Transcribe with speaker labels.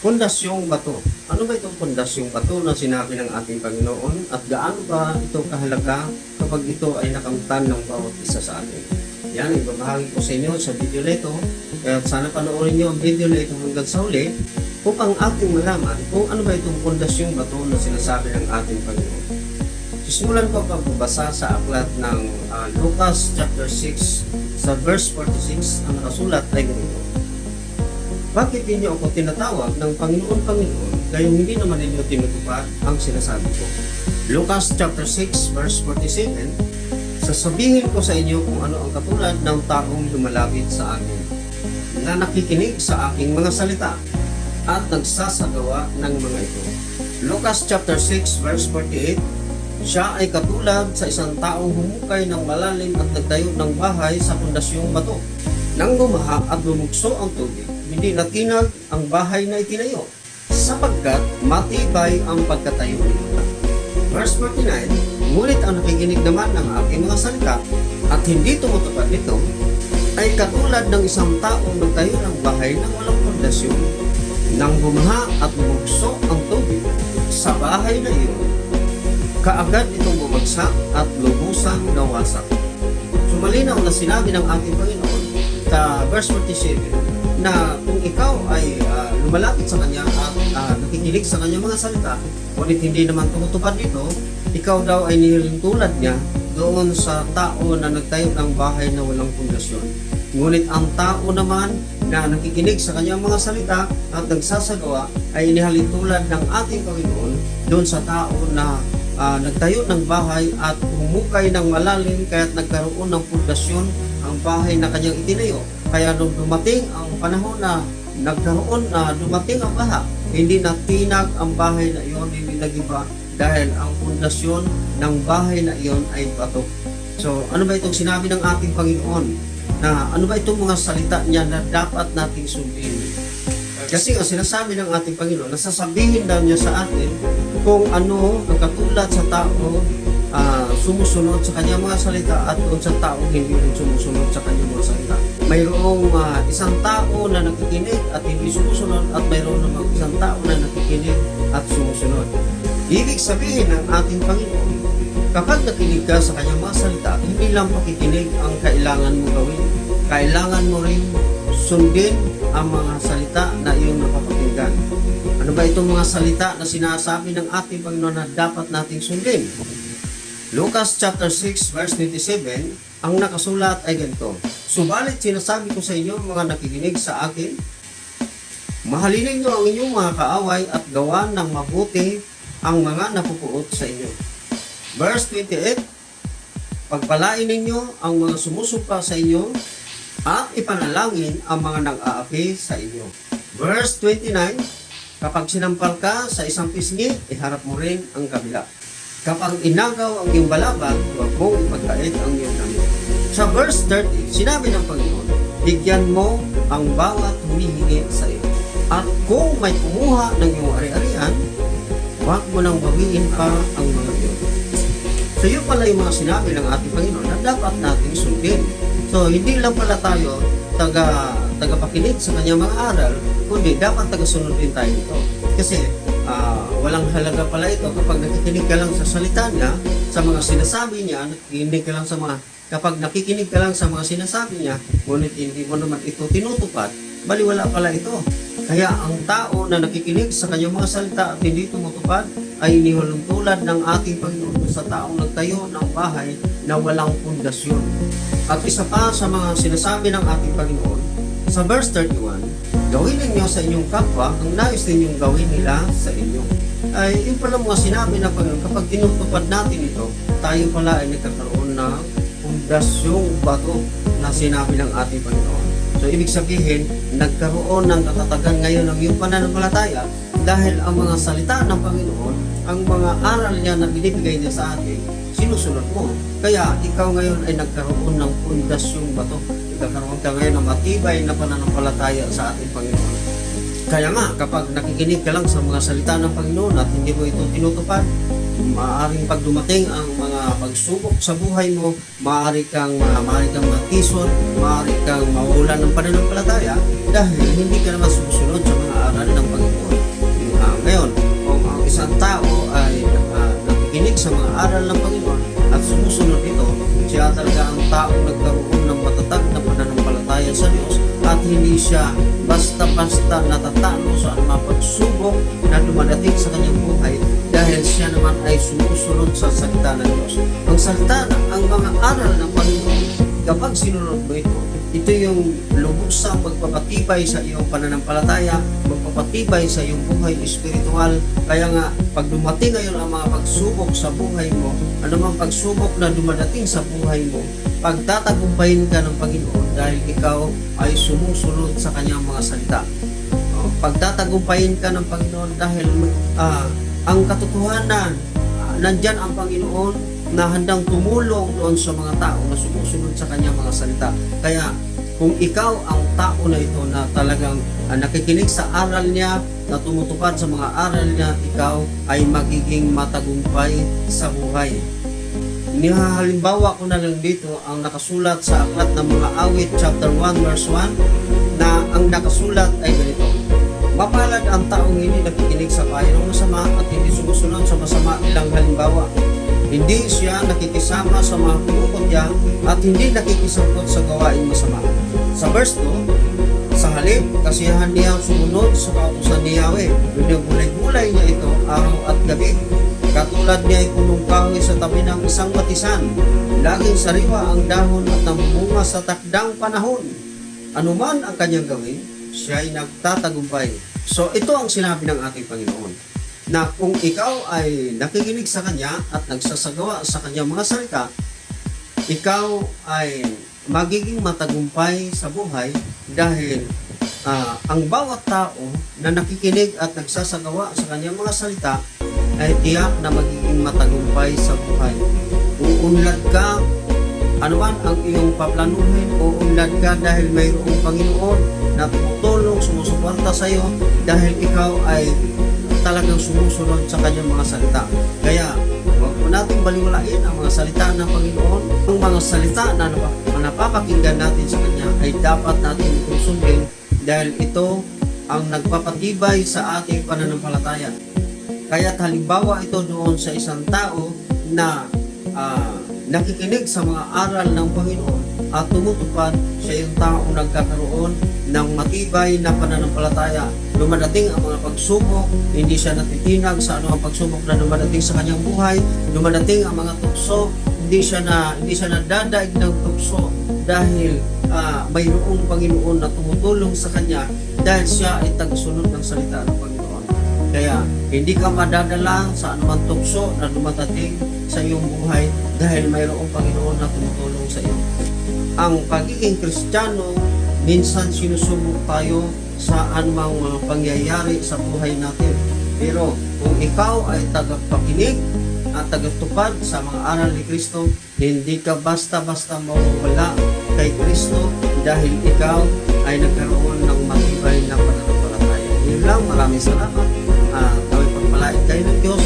Speaker 1: Pundasyong bato. Ano ba itong pundasyong bato na sinabi ng ating Panginoon at gaano ba ito kahalaga kapag ito ay nakamtan ng bawat isa sa atin? Yan, ibabahagi ko sa inyo sa video na ito. Kaya sana panoorin nyo ang video na ito hanggang sa uli upang ating malaman kung ano ba itong pundasyong bato na sinasabi ng ating Panginoon. Sisimulan ko ang pagbabasa sa aklat ng Lucas chapter 6 sa verse 46. Ang nakasulat ay ganito: bakit ninyo ako tinatawag ng Panginoon, gayong hindi naman ninyo tinutupad ang sinasabi ko? Lucas chapter 6 verse 47, sasabihin ko sa inyo kung ano ang katulad ng taong lumalapit sa akin, na nakikinig sa aking mga salita at nagsasagawa ng mga ito. Lucas chapter 6 verse 48, siya ay katulad sa isang taong humukay ng malalim at nagtayo ng bahay sa pundasyong bato. Nang gumaha at bumugso ang tubig, hindi natinag ang bahay na itinayo, sapagkat matibay ang pagkatayo nito. Verse 49, ngunit ang nakikinig naman ng aking mga salita at hindi tumutupad nito, ay katulad ng isang taong nagtayo ng bahay na walang pundasyon. Nang gumaha at bumugso ang tubig sa bahay na iyon, kaagad itong bumagsak at lubusang nawasak. So malinaw na sinabi ng ating Panginoon sa verse 47 na kung ikaw ay lumalapit sa Kanya at nakikinig sa Kanyang mga salita, ngunit hindi naman tumutupad nito, ikaw daw ay nilintulad niya doon sa tao na nagtayo ng bahay na walang pundasyon. Ngunit ang tao naman na nakikinig sa Kanyang mga salita at nagsasagawa ay inihalintulad ng ating Panginoon doon sa tao na nagtayo ng bahay at humukay ng malalim kaya't nagkaroon ng pundasyon ang bahay na kanyang itinayo. Kaya nung dumating ang panahon na dumating ang baha, hindi natinag ang bahay na iyon, hindi nagiba dahil ang pundasyon ng bahay na iyon ay bato. So ano ba itong sinabi ng ating Panginoon? Na ano ba itong mga salita niya na dapat nating sundin? Kasi ang sinasabi ng ating Panginoon, nasasabihin daw niya sa atin kung ano ang katulad sa tao sumusunod sa kanyang mga salita at doon sa tao hindi rin sumusunod sa kanyang mga salita. Mayroong isang tao na nakikinig at hindi sumusunod at mayroon namang isang tao na nakikinig at sumusunod. Ibig sabihin ng ating Panginoon, kapag nakinig ka sa kanyang mga salita, hindi lang pakikinig ang kailangan mo gawin. Kailangan mo rin sundin ang mga salita na iyong napapakinggan. Ano ba itong mga salita na sinasabi ng ating Panginoon na dapat nating sundin? Lucas chapter 6 verse 27, ang nakasulat ay ganito: subalit sinasabi ko sa inyo mga nakikinig sa akin, mahalin ninyo ang inyong mga kaaway at gawan ng mabuti ang mga napupuot sa inyo. Verse 28, pagpalain ninyo ang mga sumusumpa sa inyo at ipanalangin ang mga nag-aapi sa inyo. Verse 29, kapag sinampal ka sa isang pisngi, iharap mo rin ang kabila. Kapag inagaw ang iyong balaban, huwag mong ipagkait ang iyong damit. Sa verse 30, sinabi ng Panginoon, bigyan mo ang bawat humihingi sa iyo. At kung may kumuha ng iyong ari-arian, huwag mo nang bawiin pa ang mga iyon. So yun pala yung mga sinabi ng ating Panginoon na dapat nating sundin. So hindi lang pala tayo tagapakinig sa kanyang mga aral, kundi dapat tagasunod din tayo ito. Kasi walang halaga pala ito kapag nakikinig ka lang sa salita niya, sa mga sinasabi niya, kapag nakikinig ka lang sa mga sinasabi niya, ngunit hindi mo naman ito tinutupad, baliwala pala ito. Kaya ang tao na nakikinig sa kanyang mga salita at hindi tumutupad ay inihalong tulad ng ating Panginoon sa taong nagtayo ng bahay na walang pundasyon. At isa pa sa mga sinasabi ng ating Panginoon, sa verse 31, gawin ninyo sa inyong kapwa ang nais ninyong gawin nila sa inyo. Ay yung pala mga sinabi ng Panginoon, kapag tinutupad natin ito, tayo pala ay nagkakaroon ng pundasyong bato na sinabi ng ating Panginoon. So ibig sabihin, nagkaroon ng katatagan ngayon ng iyong pananampalataya dahil ang mga salita ng Panginoon, ang mga aral niya na binibigay niya sa atin, sinusunod mo. Kaya ikaw ngayon ay nagkaroon ng pundasyong bato. Nagkaroon ka ngayon ng matibay na pananampalataya sa ating Panginoon. Kaya nga, kapag nakikinig ka lang sa mga salita ng Panginoon at hindi mo ito tinutupad, maaaring pag dumating ang mga pagsubok sa buhay mo, maaari kang matison, maaari kang mawalan ng pananampalataya dahil hindi ka naman sumusunod sa mga aral ng Panginoon. siya basta-basta natatalo sa anumang pagsubok na dumadating sa kanyang buhay dahil siya naman ay sumusunod sa salita ng Diyos. Ang salita, ang mga aral ng Panginoon, kapag sinunod mo ito yung lubusang magpapatibay sa iyong pananampalataya, magpapatibay sa iyong buhay espiritual. Kaya nga, pag dumating ngayon ang mga pagsubok sa buhay mo, anumang pagsubok na dumadating sa buhay mo, pagtatagumpayin ka ng Panginoon dahil ikaw ay sumusunod sa kanyang mga salita. Pagtatagumpayin ka ng Panginoon dahil ang katotohanan, nandyan ang Panginoon na handang tumulong doon sa mga tao na sumusunod sa kanyang mga salita. Kaya kung ikaw ang tao na ito na talagang nakikinig sa aral niya, na tumutupad sa mga aral niya, ikaw ay magiging matagumpay sa buhay. Nihahalimbawa ko na lang dito ang nakasulat sa aklat ng mga awit chapter 1 verse 1 na ang nakasulat ay ganito: mapalad ang taong hindi nakikinig sa payo ng masama at hindi sumusunod sa masama nilang halimbawa. Hindi siya nakikisama sa mga pinuputya at hindi nakikisangkot sa gawain masama. Sa verse 2, sa halip, kasiyahan niya sumunod sa kautusan ni Yahweh. Binagulay-gulay niya ito araw at gabi. Katulad niya ay punong kahoy sa tabi ng isang batisan. Laging sariwa ang dahon at namumunga sa takdang panahon. Anuman ang kanyang gawin, siya ay nagtatagumpay. So ito ang sinabi ng ating Panginoon, na kung ikaw ay nakikinig sa Kanya at nagsasagawa sa Kanyang mga salita, ikaw ay magiging matagumpay sa buhay dahil ang bawat tao na nakikinig at nagsasagawa sa Kanyang mga salita ay tiyak na magiging matagumpay sa buhay. Uunlad ka, anuman ang iyong paplanuhin, uunlad ka dahil mayroong Panginoon na tumutulong, sumusuporta sa iyo dahil ikaw ay talagang sumusunod sa kanyang mga salita. Kaya, huwag po natin baliwalain ang mga salita ng Panginoon. Ang mga salita na napapakinggan natin sa Kanya ay dapat natin itong sundin dahil ito ang nagpapatibay sa ating pananampalataya. Kaya halimbawa ito doon sa isang tao na nakikinig sa mga aral ng Panginoon at tumutupad, siya yung taong nagkakaroon ng matibay na pananampalataya. Dumadating ang mga pagsubok, hindi siya natitinag sa anumang pagsubok na dumadating sa kanyang buhay. Dumadating ang mga tukso, hindi siya nadadaig ng tukso dahil mayroong Panginoon na tumutulong sa kanya dahil siya ay tagsunod ng salita ng Panginoon. Kaya hindi ka madadala sa anumang tukso na dumadating sa iyong buhay dahil mayroong Panginoon na tumutulong sa iyo. Ang pagiging Kristiyano, minsan sinusubok tayo sa anumang mga pangyayari sa buhay natin. Pero kung ikaw ay tagapakinig at tagatupad sa mga aral ni Kristo, hindi ka basta-basta mawawala kay Kristo dahil ikaw ay nagkaroon ng matibay na pananampalataya. Yun lang, maraming salamat. Kami pagpalain kayo ng Diyos.